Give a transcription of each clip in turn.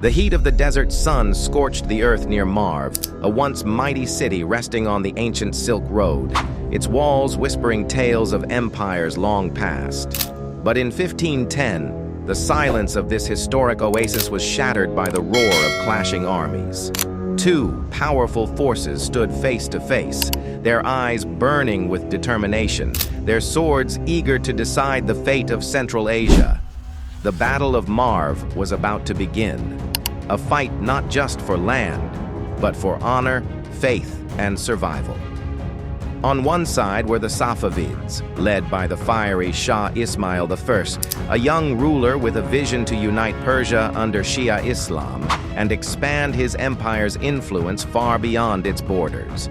The heat of the desert sun scorched the earth near Marv, a once mighty city resting on the ancient Silk Road, its walls whispering tales of empires long past. But in 1510, the silence of this historic oasis was shattered by the roar of clashing armies. Two powerful forces stood face to face, their eyes burning with determination, their swords eager to decide the fate of Central Asia. The Battle of Marv was about to begin, a fight not just for land, but for honor, faith, and survival. On one side were the Safavids, led by the fiery Shah Ismail I, a young ruler with a vision to unite Persia under Shah Islam and expand his empire's influence far beyond its borders.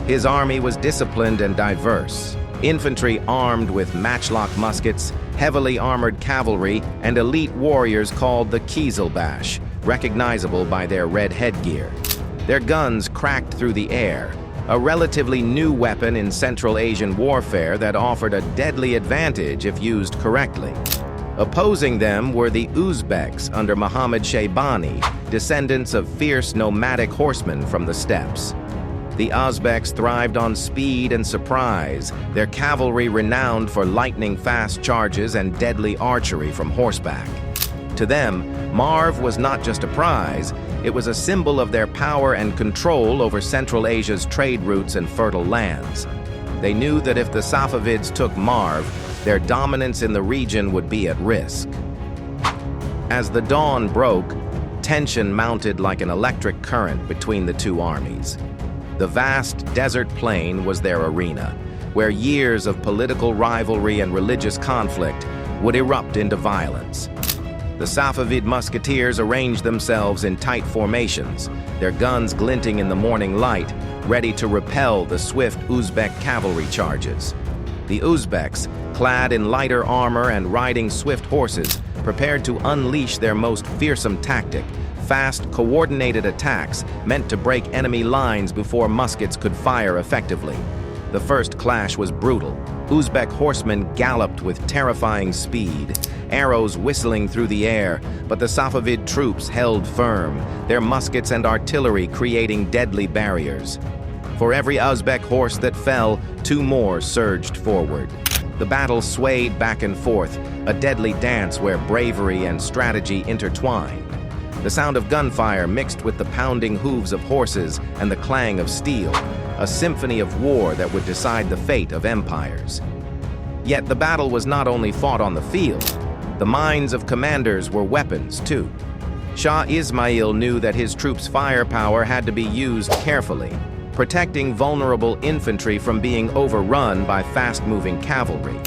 His army was disciplined and diverse, infantry armed with matchlock muskets, heavily armored cavalry, and elite warriors called the Kizilbash, recognizable by their red headgear. Their guns cracked through the air, a relatively new weapon in Central Asian warfare that offered a deadly advantage if used correctly. Opposing them were the Uzbeks under Muhammad Shaybani, descendants of fierce nomadic horsemen from the steppes. The Uzbeks thrived on speed and surprise, their cavalry renowned for lightning-fast charges and deadly archery from horseback. To them, Marv was not just a prize, it was a symbol of their power and control over Central Asia's trade routes and fertile lands. They knew that if the Safavids took Marv, their dominance in the region would be at risk. As the dawn broke, tension mounted like an electric current between the two armies. The vast desert plain was their arena, where years of political rivalry and religious conflict would erupt into violence. The Safavid musketeers arranged themselves in tight formations, their guns glinting in the morning light, ready to repel the swift Uzbek cavalry charges. The Uzbeks, clad in lighter armor and riding swift horses, prepared to unleash their most fearsome tactic, fast, coordinated attacks meant to break enemy lines before muskets could fire effectively. The first clash was brutal. Uzbek horsemen galloped with terrifying speed, arrows whistling through the air, but the Safavid troops held firm, their muskets and artillery creating deadly barriers. For every Uzbek horse that fell, two more surged forward. The battle swayed back and forth, a deadly dance where bravery and strategy intertwined. The sound of gunfire mixed with the pounding hooves of horses and the clang of steel, a symphony of war that would decide the fate of empires. Yet the battle was not only fought on the field. The minds of commanders were weapons, too. Shah Ismail knew that his troops' firepower had to be used carefully, protecting vulnerable infantry from being overrun by fast-moving cavalry.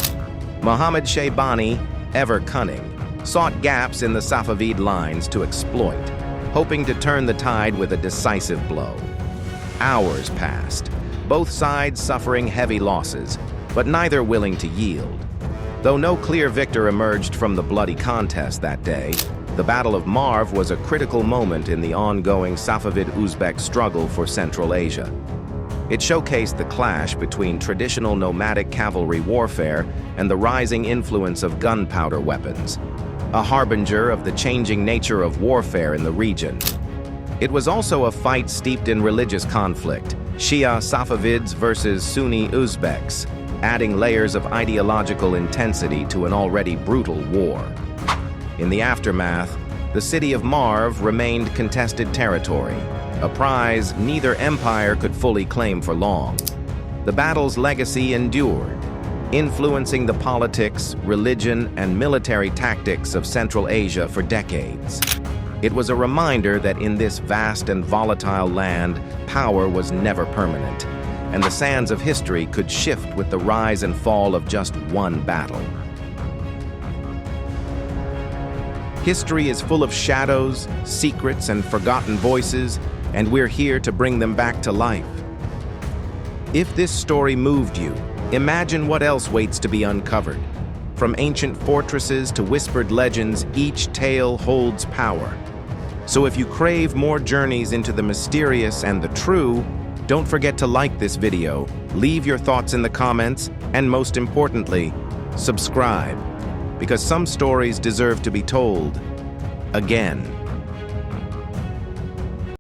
Muhammad Shaybani, ever cunning, sought gaps in the Safavid lines to exploit, hoping to turn the tide with a decisive blow. Hours passed, both sides suffering heavy losses, but neither willing to yield. Though no clear victor emerged from the bloody contest that day, the Battle of Marv was a critical moment in the ongoing Safavid-Uzbek struggle for Central Asia. It showcased the clash between traditional nomadic cavalry warfare and the rising influence of gunpowder weapons, a harbinger of the changing nature of warfare in the region. It was also a fight steeped in religious conflict, Shia Safavids versus Sunni Uzbeks, adding layers of ideological intensity to an already brutal war. In the aftermath, the city of Marv remained contested territory, a prize neither empire could fully claim for long. The battle's legacy endured, influencing the politics, religion, and military tactics of Central Asia for decades. It was a reminder that in this vast and volatile land, power was never permanent, and the sands of history could shift with the rise and fall of just one battle. History is full of shadows, secrets, and forgotten voices, and we're here to bring them back to life. If this story moved you, imagine what else waits to be uncovered. From ancient fortresses to whispered legends, each tale holds power. So if you crave more journeys into the mysterious and the true, don't forget to like this video, leave your thoughts in the comments, and most importantly, subscribe, because some stories deserve to be told again.